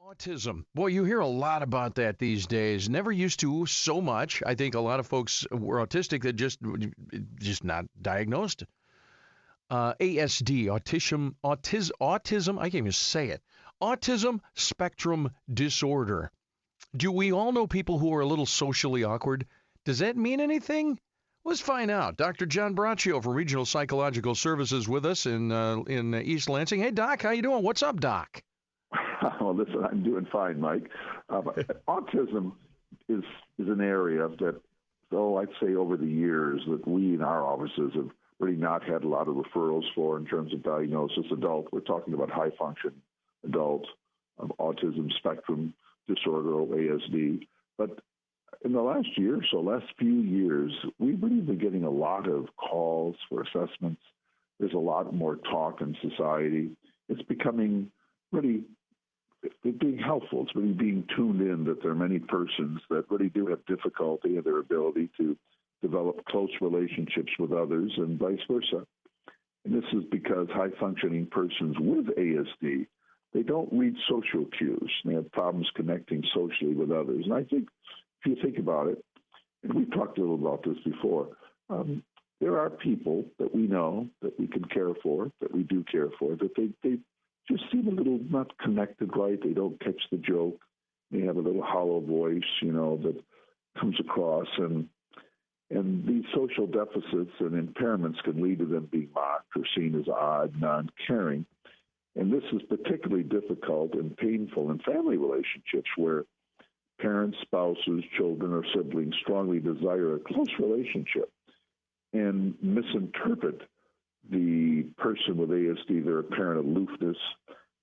Autism. Boy, you hear a lot about that these days. Never used to so much. I think a lot of folks were autistic that just not diagnosed. ASD, autism. I can't even say it. Autism Spectrum Disorder. Do we all know people who are a little socially awkward? Does that mean anything? Let's find out. Dr. John Braccio from Regional Psychological Services with us in East Lansing. Hey, Doc, how you doing? What's up, Doc? Well, listen, I'm doing fine, Mike. Autism is an area that, I'd say over the years that we in our offices have really not had a lot of referrals for in terms of diagnosis. We're talking about high-function adult autism spectrum disorder, or ASD. But in the last year or so, last few years, we've really been getting a lot of calls for assessments. There's a lot more talk in society. It's becoming really being helpful. It's really being tuned in that there are many persons that really do have difficulty in their ability to develop close relationships with others and vice versa. And this is because high-functioning persons with ASD, they don't read social cues. They have problems connecting socially with others. And I think if you think about it, and we've talked a little about this before, there are people that we know that we can care for, that we do care for, that they just seem a little not connected right. They don't catch the joke. They have a little hollow voice, that comes across. And these social deficits and impairments can lead to them being mocked or seen as odd, non-caring. And this is particularly difficult and painful in family relationships where parents, spouses, children, or siblings strongly desire a close relationship and misinterpret the person with ASD, their apparent aloofness,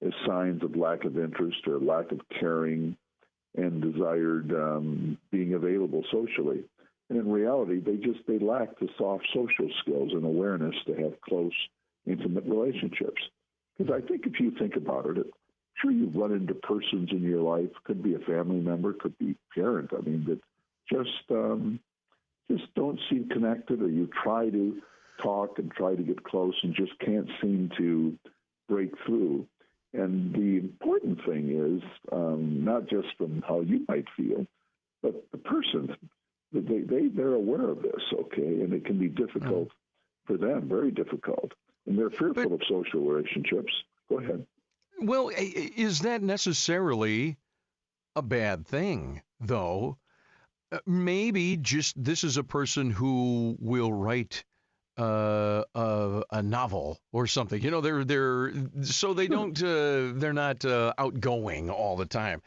as signs of lack of interest or lack of caring and desired being available socially. And in reality, they lack the soft social skills and awareness to have close, intimate relationships. Because I think if you think about it, sure you run into persons in your life, could be a family member, could be a parent, that just don't seem connected, or you try to talk and try to get close and just can't seem to break through. And the important thing is not just from how you might feel, but the person, they're aware of this, okay? And it can be difficult for them, very difficult. And they're fearful of social relationships. Go ahead. Well, is that necessarily a bad thing, though? Maybe just this is a person who will write a novel or something. They're so they don't they're not outgoing all the time.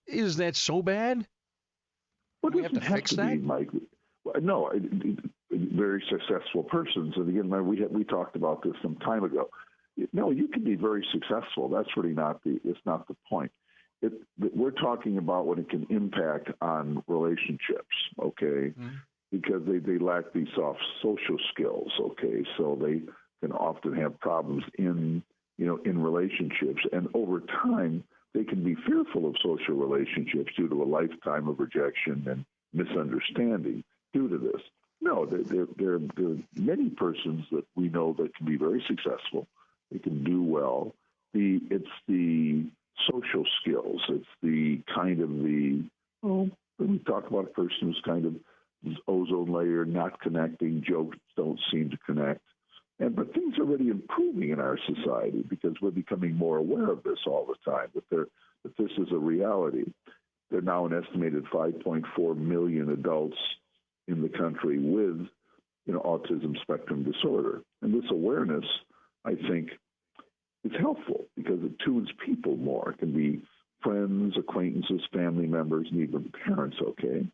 Is that so bad? Well, we have to fix that, Mike. No, very successful persons, and again, we talked about this some time ago. No, you can be very successful. That's really it's not the point. We're talking about when it can impact on relationships, okay? Mm-hmm. Because they lack these soft social skills, okay? So they can often have problems in relationships. And over time, they can be fearful of social relationships due to a lifetime of rejection and misunderstanding due to this. No, there are many persons that we know that can be very successful. They can do well. It's the social skills. It's the kind of when we talk about a person who's kind of ozone layer, not connecting, jokes don't seem to connect. But things are already improving in our society because we're becoming more aware of this all the time, that this is a reality. There are now an estimated 5.4 million adults in the country with autism spectrum disorder. And this awareness, I think, is helpful because it tunes people more. It can be friends, acquaintances, family members, and even parents, okay?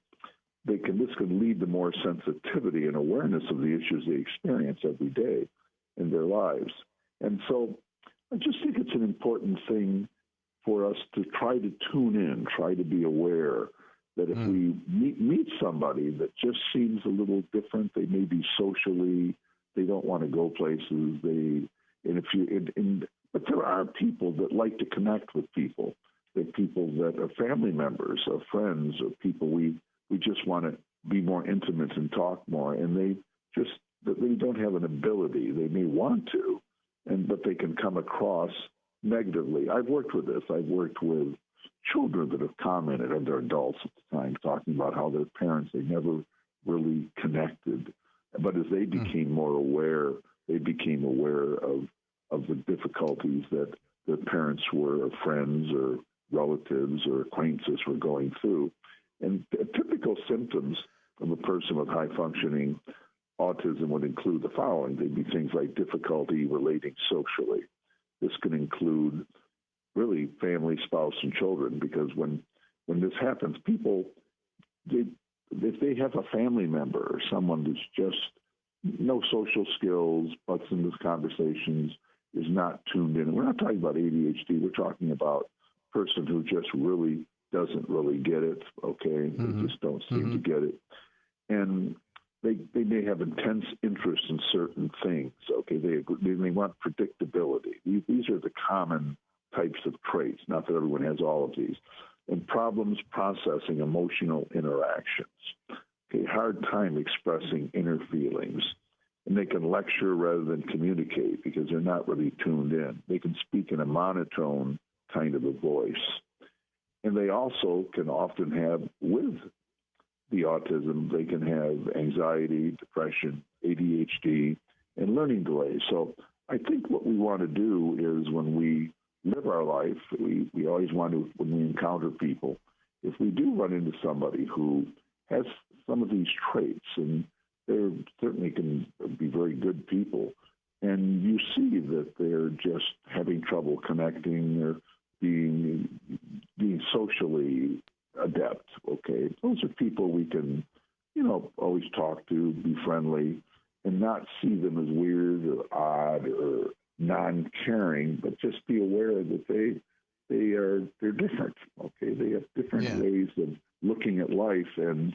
This can lead to more sensitivity and awareness of the issues they experience every day in their lives. And so I just think it's an important thing for us to try to tune in, try to be aware that if we meet somebody that just seems a little different, they may be socially, they don't want to go places, but there are people that like to connect with people. They're people that are family members or friends or people we just want to be more intimate and talk more, and they don't have an ability. They may want to, but they can come across negatively. I've worked with this. I've worked with children that have commented, and they're adults at the time, talking about how their parents, they never really connected. But as they became more aware, they became aware of the difficulties that their parents were, or friends or relatives or acquaintances were going through. And typical symptoms of a person with high-functioning autism would include the following. They'd be things like difficulty relating socially. This can include really family, spouse, and children, because when this happens, people, if they have a family member or someone that's just no social skills, butts into conversations, is not tuned in. And we're not talking about ADHD. We're talking about a person who just really doesn't really get it, okay? They just don't seem to get it. And they may have intense interest in certain things, okay? They want predictability. These are the common types of traits, not that everyone has all of these. And problems processing emotional interactions. Okay, hard time expressing inner feelings. And they can lecture rather than communicate because they're not really tuned in. They can speak in a monotone kind of a voice. And they also can often have, with the autism, they can have anxiety, depression, ADHD, and learning delays. So I think what we want to do is when we live our life, we always want to, when we encounter people, if we do run into somebody who has some of these traits, and they certainly can be very good people, and you see that they're just having trouble connecting or being socially adept, okay? Those are people we can, always talk to, be friendly, and not see them as weird or odd or non-caring, but just be aware that they're different, okay? They have different ways of looking at life, and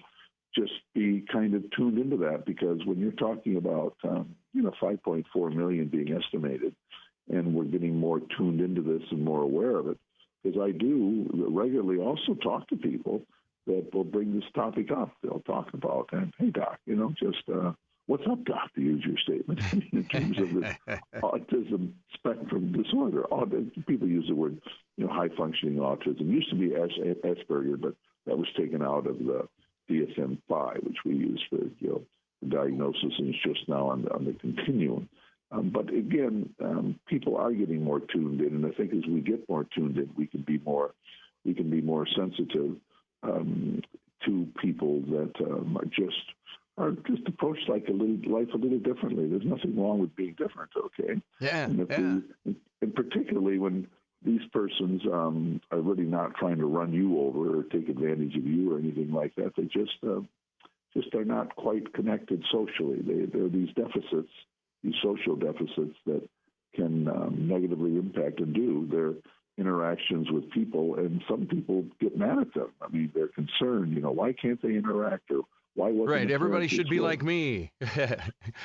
just be kind of tuned into that, because when you're talking about, 5.4 million being estimated, and we're getting more tuned into this and more aware of it, because I do regularly also talk to people that will bring this topic up. They'll talk about, hey, doc, what's up, doc, to use your statement, in terms of the autism spectrum disorder. People use the word, high-functioning autism. It used to be Asperger, but that was taken out of the DSM-5, which we use for, the diagnosis, and it's just now on the continuum. But again, people are getting more tuned in, and I think as we get more tuned in, we can be more sensitive to people that are just approached life a little differently. There's nothing wrong with being different, okay? Yeah. And particularly when these persons are really not trying to run you over or take advantage of you or anything like that. They just are not quite connected socially. There are these deficits, these social deficits that can negatively impact and do their interactions with people. And some people get mad at them. I mean, they're concerned, why can't they interact, or why wasn't right? Everybody should be like me.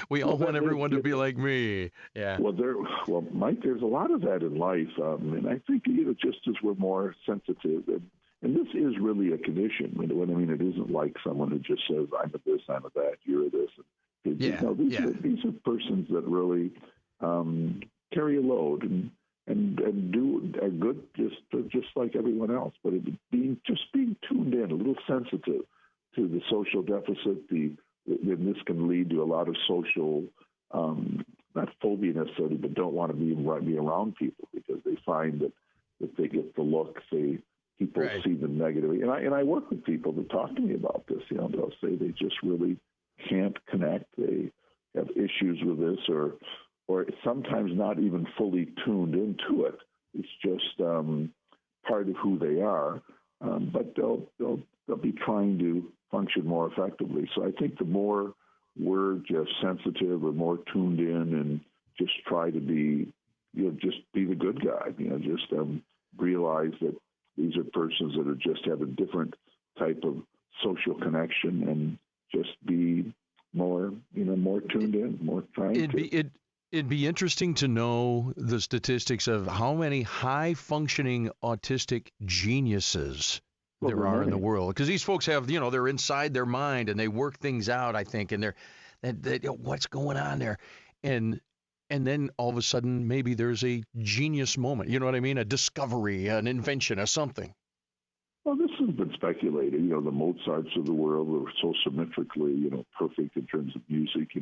We all want everyone to be like me. Yeah. Well, Mike, there's a lot of that in life, and I think just as we're more sensitive, and this is really a condition. What I mean, it isn't like someone who just says, "I'm a this, I'm a that, you're a this." These are persons that really carry a load and are good just like everyone else, but being tuned in, a little sensitive to the social deficit, then this can lead to a lot of social, not phobia necessarily, but don't want to be around people because they find that if they get the look, people see them negatively. And I work with people that talk to me about this. They'll say they just really can't connect. They have issues with this, or sometimes not even fully tuned into it. It's just part of who they are, but they'll be trying to function more effectively. So I think the more we're just sensitive or more tuned in and just try to be, just be the good guy, just realize that these are persons that are just have a different type of social connection, and just be more tuned in, more trying It'd be interesting to know the statistics of how many high-functioning autistic geniuses there are in the world, because these folks have, they're inside their mind and they work things out, I think, and they're what's going on there, and And then all of a sudden, maybe there's a genius moment. You know what I mean? A discovery, an invention, or something. Well, this has been speculated. You know, the Mozarts of the world were so symmetrically, perfect in terms of music.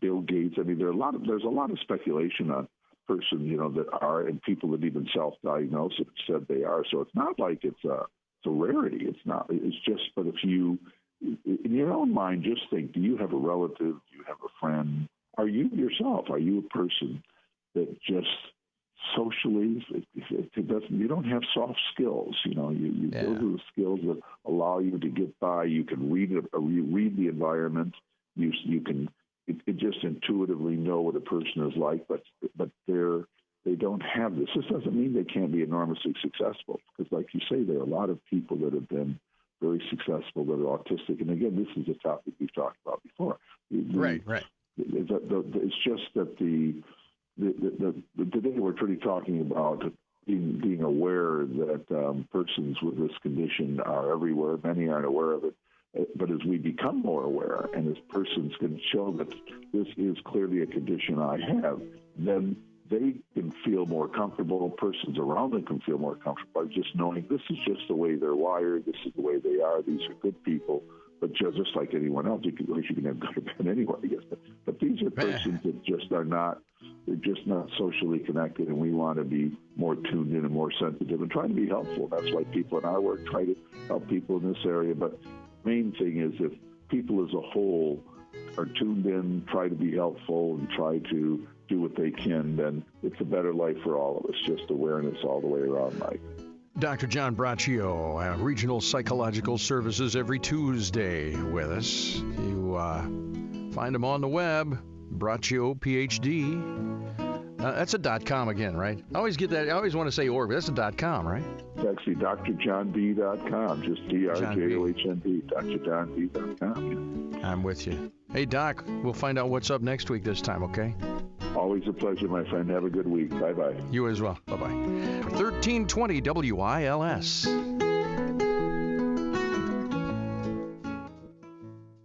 Bill Gates. I mean, there's a lot of speculation on person, that are, and people that even self-diagnose have said they are. So it's not like it's a rarity. It's not. It's just. But if you, in your own mind, just think: do you have a relative? Do you have a friend? Are you yourself? Are you a person that just socially, you don't have soft skills? Those are the skills that allow you to get by. You can read the environment. You can just intuitively know what a person is like, but they don't have this. This doesn't mean they can't be enormously successful, because, like you say, there are a lot of people that have been very successful that are autistic. And again, this is a topic we've talked about before. Right. It's just that today we're really talking about being aware that persons with this condition are everywhere. Many aren't aware of it. But as we become more aware, and as persons can show that this is clearly a condition I have, then they can feel more comfortable. Persons around them can feel more comfortable by just knowing this is just the way they're wired. This is the way they are. These are good people. But just like anyone else, you can have good or bad anyway, I guess. But these are persons that just are not, they're just not socially connected, and we want to be more tuned in and more sensitive and try to be helpful. That's why people in our work try to help people in this area. But main thing is, if people as a whole are tuned in, try to be helpful, and try to do what they can, then it's a better life for all of us. Just awareness all the way around, Mike. Dr. John Braccio, Regional Psychological Services, every Tuesday with us. You find him on the web, Braccio, PhD. That's a .com again, right? I always get that. I always want to say org, but that's a .com, right? It's actually drjohnb.com, just DRJOHNB, drjohnb.com. I'm with you. Hey, Doc, we'll find out what's up next week this time, okay? Always a pleasure, my friend. Have a good week. Bye-bye. You as well. Bye-bye. 1320 WILS.